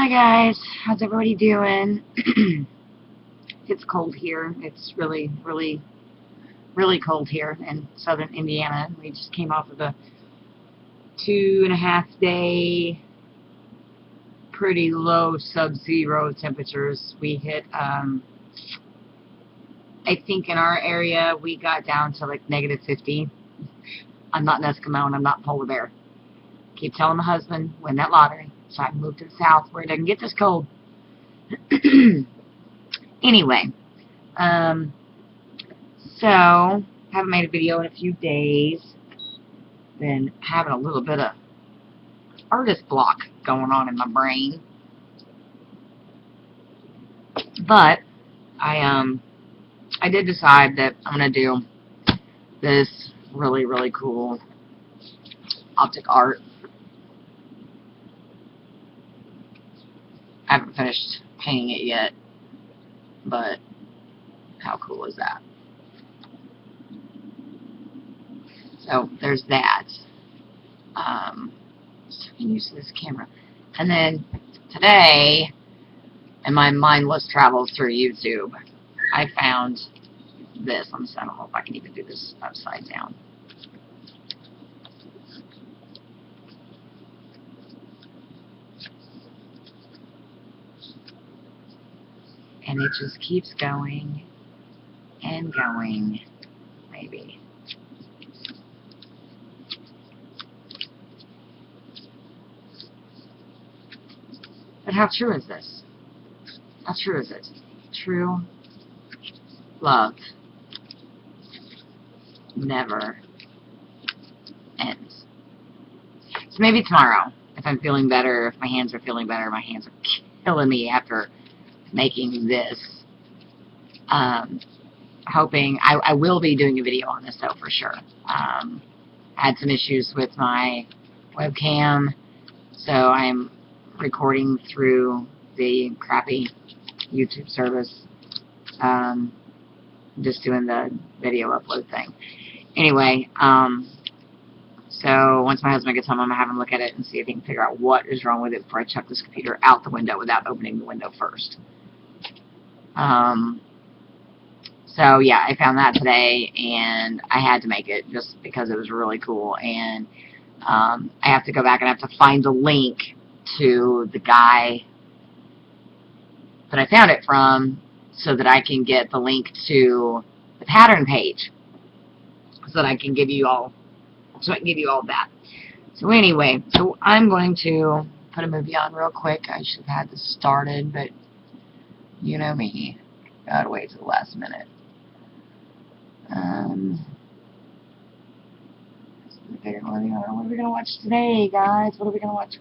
Hi guys, how's everybody doing? It's cold here. It's really, really, really cold here in southern Indiana. We just came off of a 2.5 day pretty low sub-zero temperatures. We hit, I think in our area we got down to like -50. I'm not an Eskimo and I'm not a polar bear. Keep telling my husband, win that lottery so I can move to the south where it doesn't get this cold. Anyway, so haven't made a video in a few days. Been having a little bit of artist block going on in my brain, but I did decide that I'm gonna do this really, really cool Optic Art. I haven't finished painting it yet, but how cool is that? So there's that. So I can use this camera. And then today, in my mindless travels through YouTube, I found this. I don't know if I can even do this upside down. And it just keeps going and going, maybe. But how true is this? How true is it? True love never ends. So maybe tomorrow, if I'm feeling better, if my hands are feeling better, my hands are killing me after making this. Hoping I will be doing a video on this though for sure. I had some issues with my webcam, so I'm recording through the crappy YouTube service. Just doing the video upload thing. Anyway, so once my husband gets home, I'm gonna have him look at it and see if he can figure out what is wrong with it before I chuck this computer out the window without opening the window first. So yeah, I found that today, and I had to make it just because it was really cool. And I have to go back and I have to find the link to the guy that I found it from, so that I can get the link to the pattern page, so that I can give you all, that. So anyway, so I'm going to put a movie on real quick. I should have had this started, but you know me, gotta wait till the last minute. What are we gonna watch today, guys? What are we gonna watch?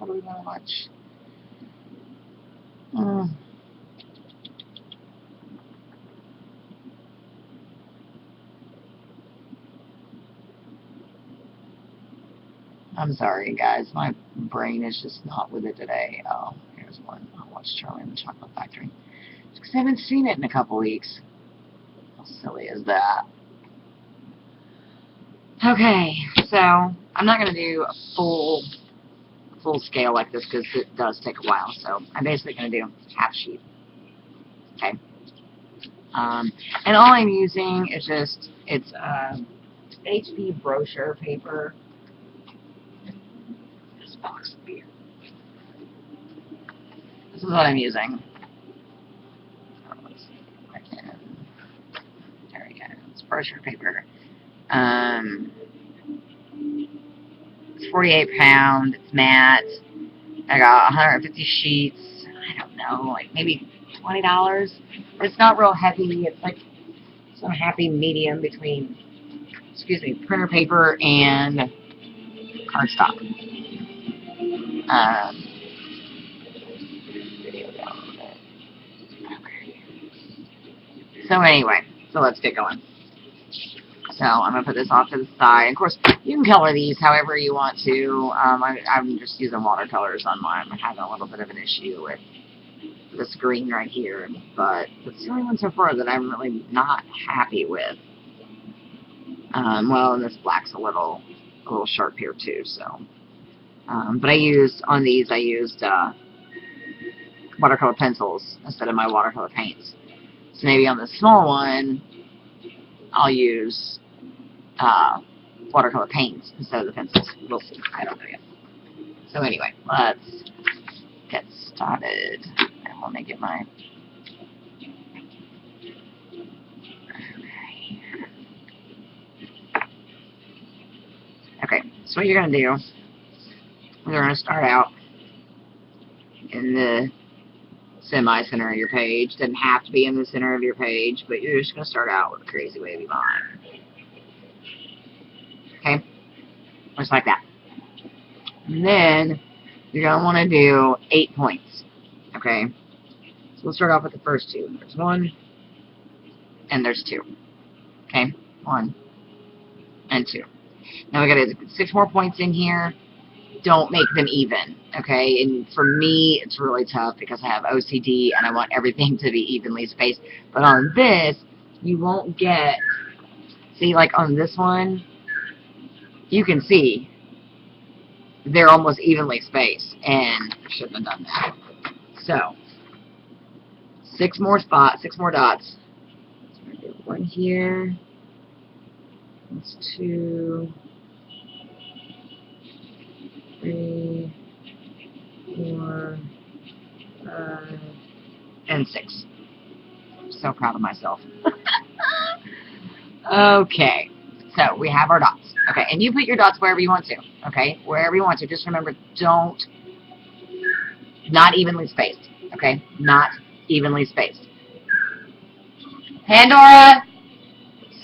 I'm sorry, guys. My brain is just not with it today. Oh, here's one. I'll watch Charlie and the Chocolate Factory. It's because I haven't seen it in a couple weeks. How silly is that? Okay, so I'm not going to do a full scale like this because it does take a while. So I'm basically going to do half sheet. Okay. And all I'm using is just, it's HP brochure paper. This box of beer. This is what I'm using. Oh, let's see if I can. There we go. It's brochure paper. It's 48 pound. It's matte. I got 150 sheets. I don't know, like maybe $20. It's not real heavy. It's like some happy medium between, printer paper and cardstock. Video down a little bit. Okay. So anyway, so let's get going. So I'm going to put this off to the side. Of course, you can color these however you want to. I'm just using watercolors on mine. I'm having a little bit of an issue with this green right here, but it's the only one so far that I'm really not happy with. Well, and this black's a little sharp here too. So, but I used watercolor pencils instead of my watercolor paints. So maybe on the small one, I'll use watercolor paints instead of the pencils. We'll see. I don't know yet. So anyway, let's get started. And let me get my... Okay, so what you're going to do is you're going to start out in the semi-center of your page. Doesn't have to be in the center of your page, but you're just going to start out with a crazy wavy line. Okay? Just like that. And then you're going to want to do 8 points. Okay? So we'll start off with the first 2. There's 1, and there's 2. Okay? 1 and 2. Now we got 6 more points in here. Don't make them even, okay? And for me, it's really tough because I have OCD and I want everything to be evenly spaced. But on this, you won't get... See, like on this one, you can see they're almost evenly spaced, and I shouldn't have done that. So, 6 more spots, 6 more dots. So we're going to do 1 here. That's 2, 3, 4, 5, and 6. I'm so proud of myself. Okay, so we have our dots. Okay, and you put your dots wherever you want to. Okay, wherever you want to. Just remember, not evenly spaced. Okay, not evenly spaced. Pandora!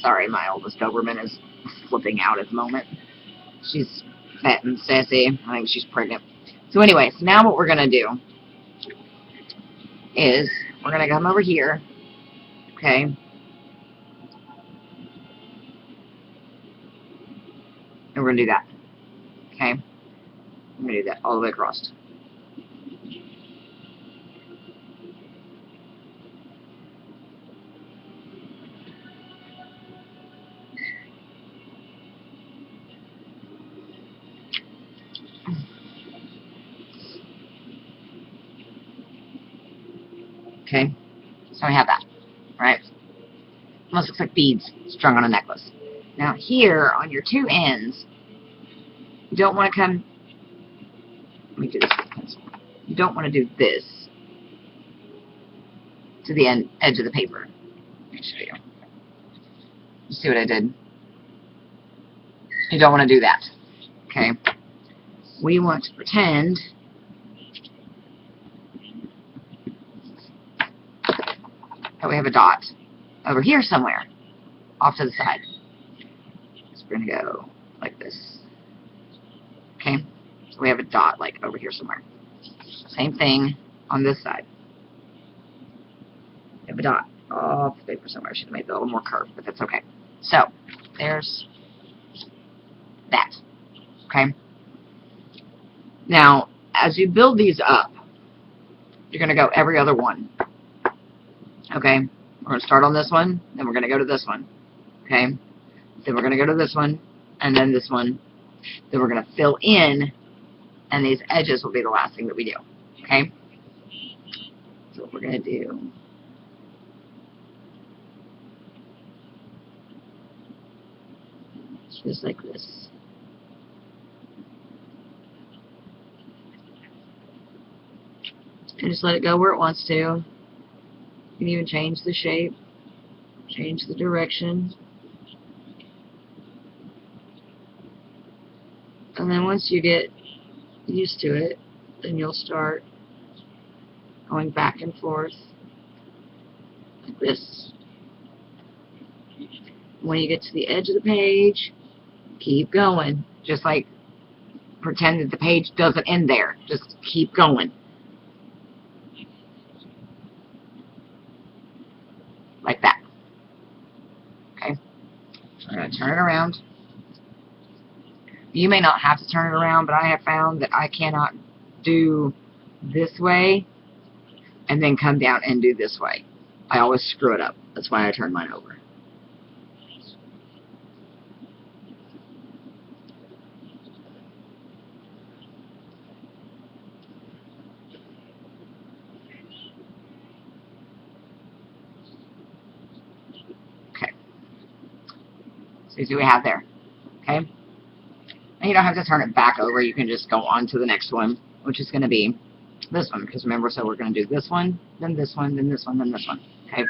Sorry, my oldest Doberman is flipping out at the moment. She's fat and sassy. I think she's pregnant. So anyway, so now what we're going to do is we're going to come over here. Okay. And we're going to do that. Okay. I'm going to do that all the way across. Okay. So we have that. Right? Almost looks like beads strung on a necklace. Now here, on your 2 ends, you don't want to come... Let me do this with a pencil. You don't want to do this to the edge of the paper. Let me show you. You see what I did? You don't want to do that. Okay? We want to pretend that we have a dot over here somewhere, off to the side. So we're going to go like this. Okay? So we have a dot like over here somewhere. Same thing on this side. We have a dot off the paper somewhere. I should have made it a little more curved, but that's okay. So, there's that. Okay? Now, as you build these up, you're going to go every other one. Okay? We're going to start on this one, then we're going to go to this one. Okay? Then we're going to go to this one, and then this one. Then we're going to fill in, and these edges will be the last thing that we do. Okay? So what we're going to do... just like this. And just let it go where it wants to. You can even change the shape, change the direction. And then once you get used to it, then you'll start going back and forth like this. When you get to the edge of the page, keep going. Just like pretend that the page doesn't end there. Just keep going. Like that. Okay? I'm going to turn it around. You may not have to turn it around, but I have found that I cannot do this way and then come down and do this way. I always screw it up. That's why I turn mine over. you see what we have there? Okay? And you don't have to turn it back over. You can just go on to the next one, which is going to be this one. Because remember, so we're going to do this one, then this one, then this one, then this one. Okay?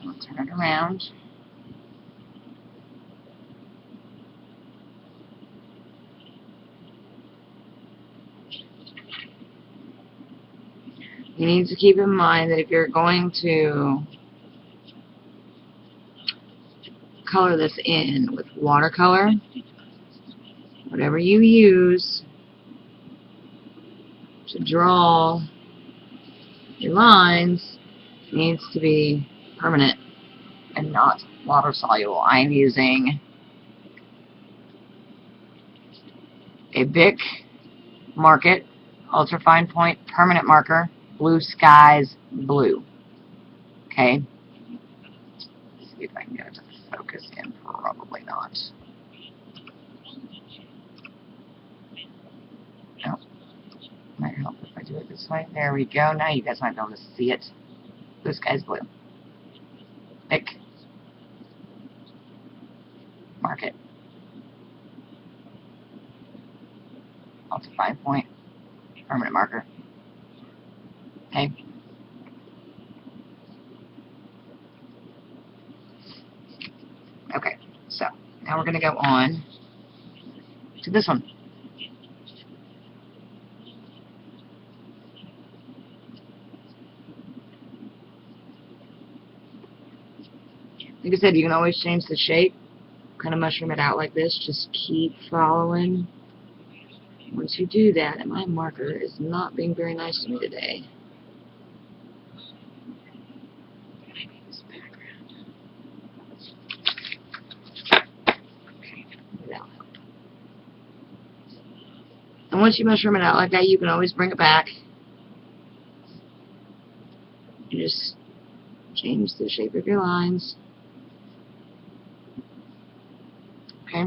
I'll turn it around. You need to keep in mind that if you're going to color this in with watercolor, whatever you use to draw your lines needs to be permanent and not water soluble. I'm using a Bic Market Ultra Fine Point permanent marker, Blue Skies Blue. Okay? Let's see if I can get it to focus in. Probably not. No. Might help if I do it this way. There we go. Now you guys might be able to see it. Blue Skies Blue. Bic Market Ultra Fine Point permanent marker. Okay. Okay, so now we're going to go on to this one. Like I said, you can always change the shape, kind of mushroom it out like this. Just keep following. Once you do that, and my marker is not being very nice to me today. This background. Okay, that'll help. And once you mushroom it out like that, you can always bring it back. You just change the shape of your lines. Okay.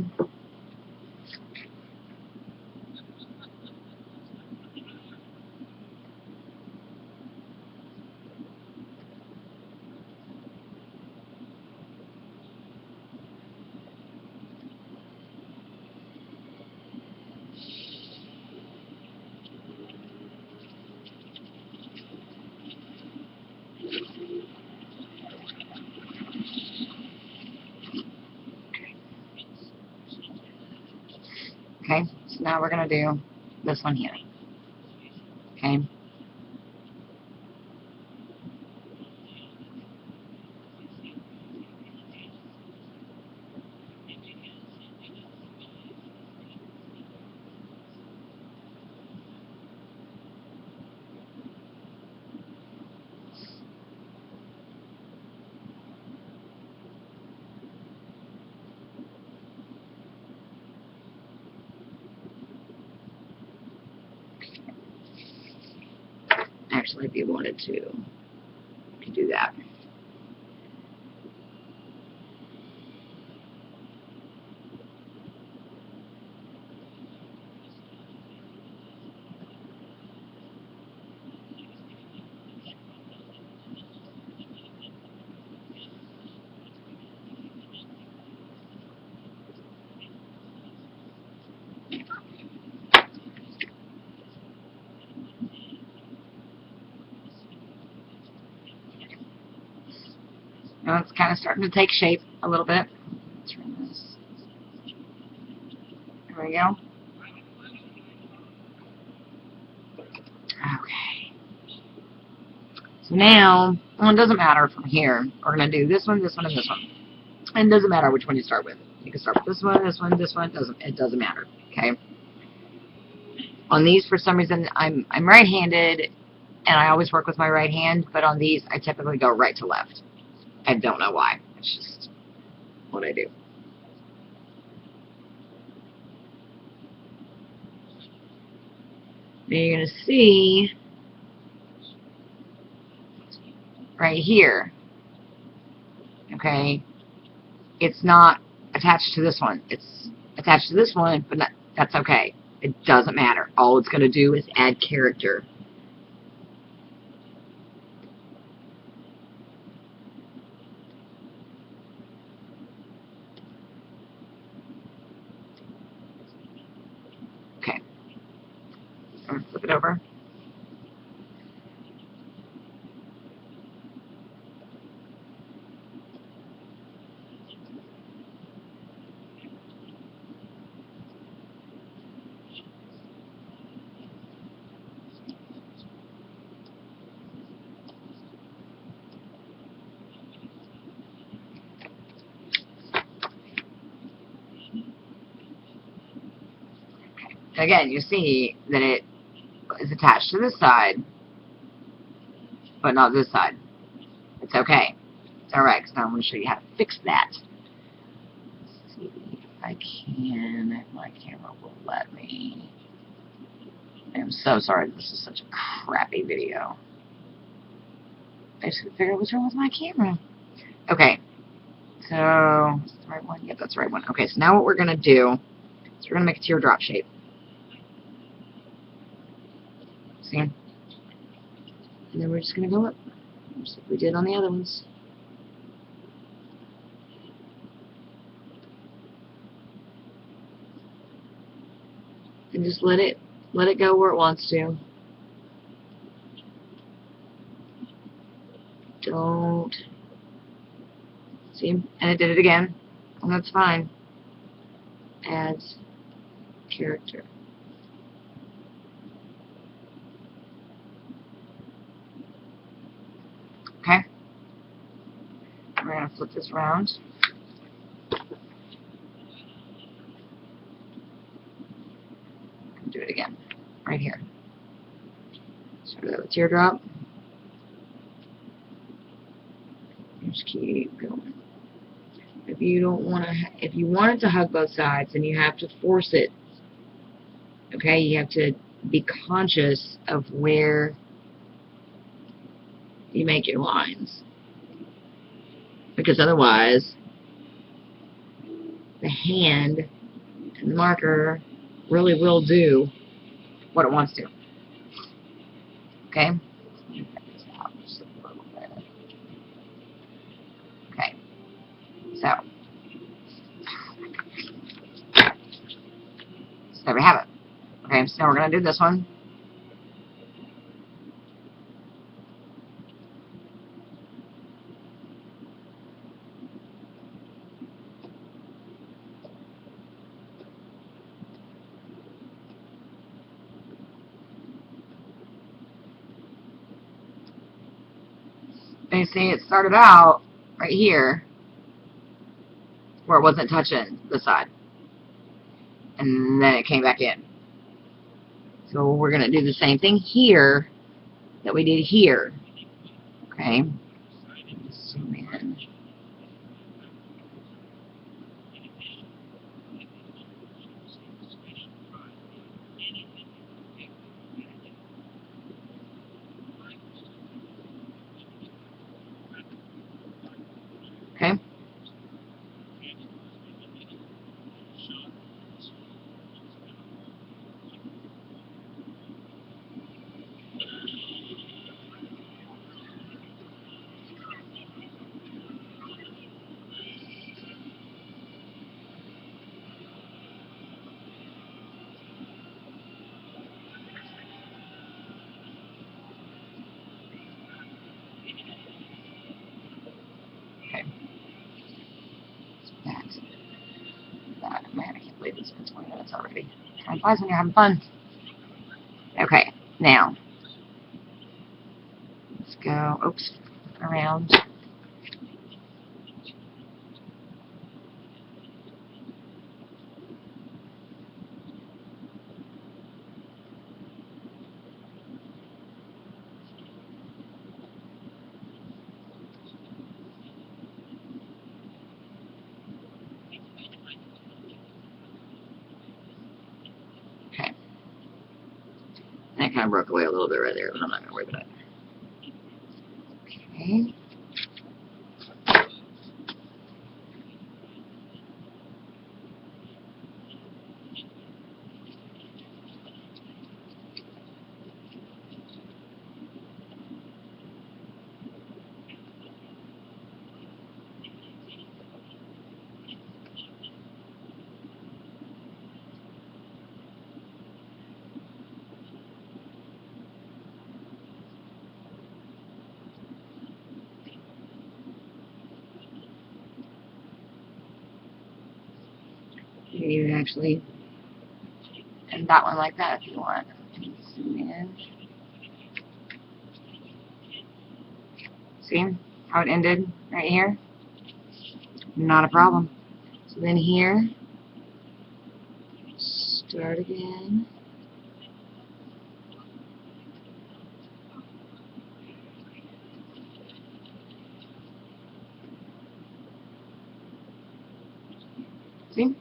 Okay, so now we're going to do this one here. Okay. Actually, if you wanted to, you could do that. Now it's kind of starting to take shape a little bit. Turn this. There we go. Okay. So now, well, it doesn't matter from here. We're going to do this one, this one, and this one. And it doesn't matter which one you start with. You can start with this one, this one, this one. It doesn't matter. Okay. On these, for some reason, I'm right-handed, and I always work with my right hand, but on these, I typically go right to left. I don't know why. It's just what I do. Now you're going to see right here, okay, it's not attached to this one. It's attached to this one, but that's okay. It doesn't matter. All it's going to do is add character. Okay. I'm going to flip it over. Again, you see that it is attached to this side, but not this side. It's okay. It's alright, because now I'm going to show you how to fix that. Let's see if I can, if my camera will let me. I'm so sorry this is such a crappy video. I just couldn't figure out what's wrong with my camera. Okay, so, is that the right one? Yep, that's the right one. Okay, so now what we're going to do is we're going to make a teardrop shape. See? And then we're just going to go up, just like we did on the other ones. And just let it go where it wants to. Don't. See? And it did it again. And that's fine. Adds character. Okay? We're going to flip this around. And do it again. Right here. So we have a teardrop. Just keep going. If you don't want to, if you want it to hug both sides, then you have to force it. Okay, you have to be conscious of where you make your lines, because otherwise, the hand and the marker really will do what it wants to. Okay. Okay. So there we have it. Okay, so now we're going to do this one. And you see it started out right here where it wasn't touching the side. And then it came back in. So we're going to do the same thing here that we did here. Okay. Zoom in. Okay. Okay. That. Man, I can't believe it's been 20 minutes already. Time flies when you're having fun. Okay. Now, let's go, oops, around. kind of broke away a little bit right there, but I'm not going to worry about it. Okay. You can even actually end that one like that if you want. Zoom in. See how it ended right here? Not a problem. So then here, start again. See?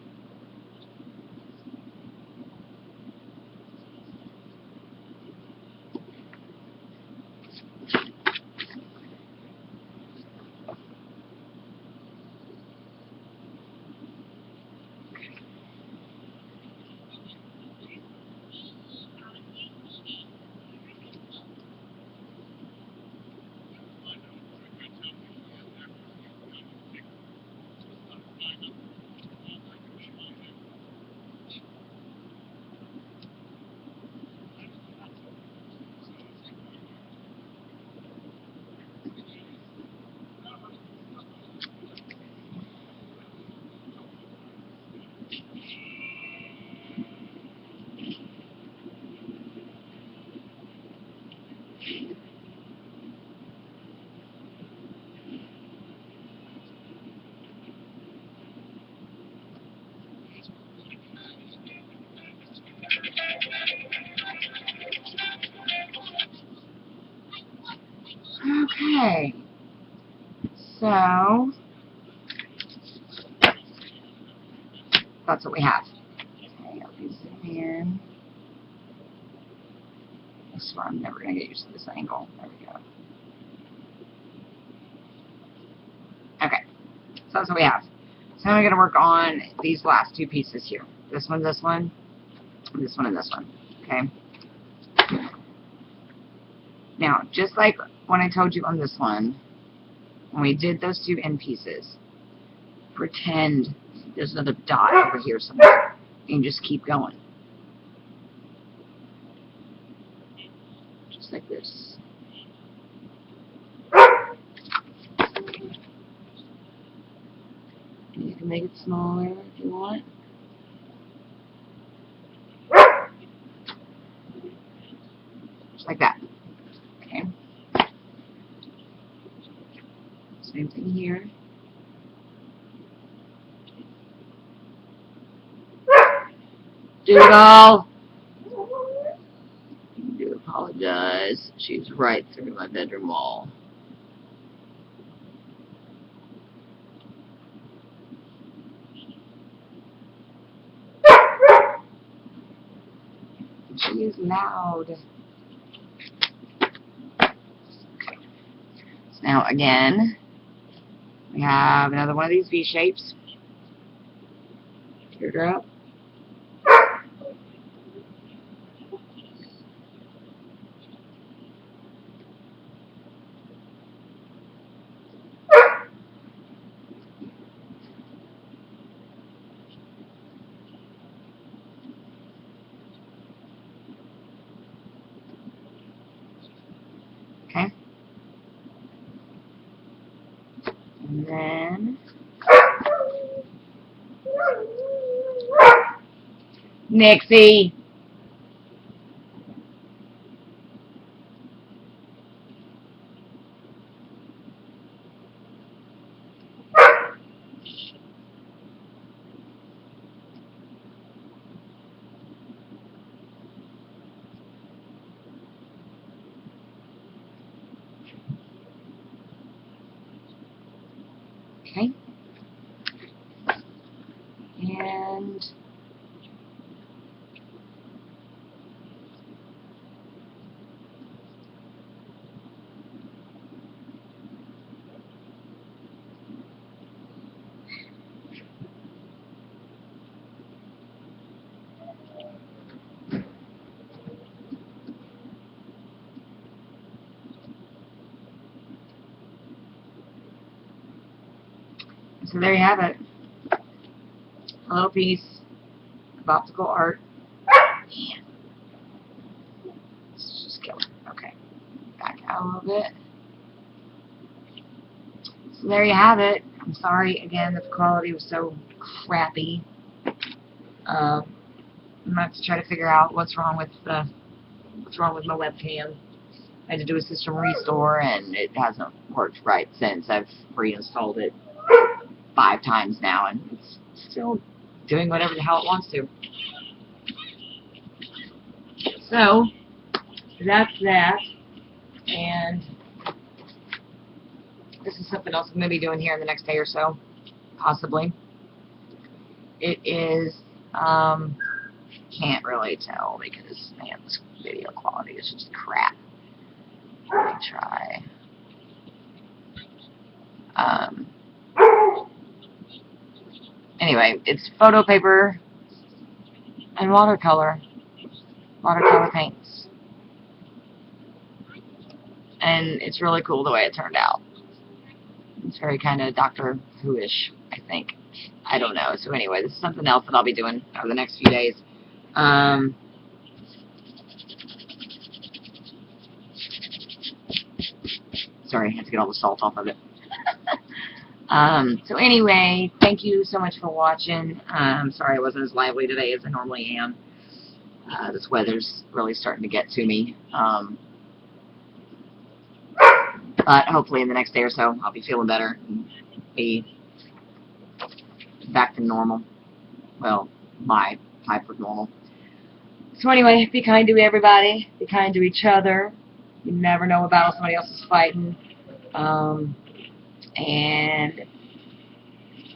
Okay. So, that's what we have. Okay, let me zoom in. I swear I'm never going to get used to this angle. There we go. Okay, so that's what we have. So now we're going to work on these last two pieces here. This one, and this one. Okay? Now, just like when I told you on this one, when we did those two end pieces, pretend there's another dot over here somewhere, and just keep going. Just like this. And you can make it smaller if you want. Just like that. Okay. Same thing here. Doodle! I do apologize. She's right through my bedroom wall. She is loud. Okay. So now again, we have another one of these V shapes. Teardrop. Okay. And then Nixie. Okay. And So there you have it. A little piece of optical art. And let's just kill it. Okay. Back out a little bit. So there you have it. I'm sorry again that the quality was so crappy. I'm gonna have to try to figure out what's wrong with my webcam. I had to do a system restore and it hasn't worked right since. I've reinstalled it 5 times now and it's still doing whatever the hell it wants to. So that's that, and this is something else I'm going to be doing here in the next day or so, possibly. It is, can't really tell because, man, this video quality is just crap. Let me try. Anyway, it's photo paper and watercolor paints. And it's really cool the way it turned out. It's very kind of Doctor Who-ish, I think. I don't know. So anyway, this is something else that I'll be doing over the next few days. Sorry, I have to get all the salt off of it. So anyway, thank you so much for watching. I'm sorry I wasn't as lively today as I normally am. This weather's really starting to get to me. But hopefully in the next day or so, I'll be feeling better and be back to normal. Well, my type of normal. So anyway, be kind to everybody. Be kind to each other. You never know what battle somebody else is fighting. And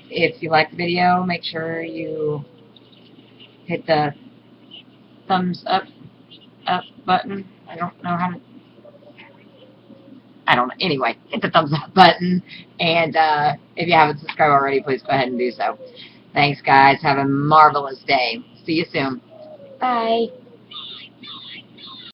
if you like the video, make sure you hit the thumbs up button. I don't know. Anyway, hit the thumbs up button. And if you haven't subscribed already, please go ahead and do so. Thanks, guys. Have a marvelous day. See you soon. Bye.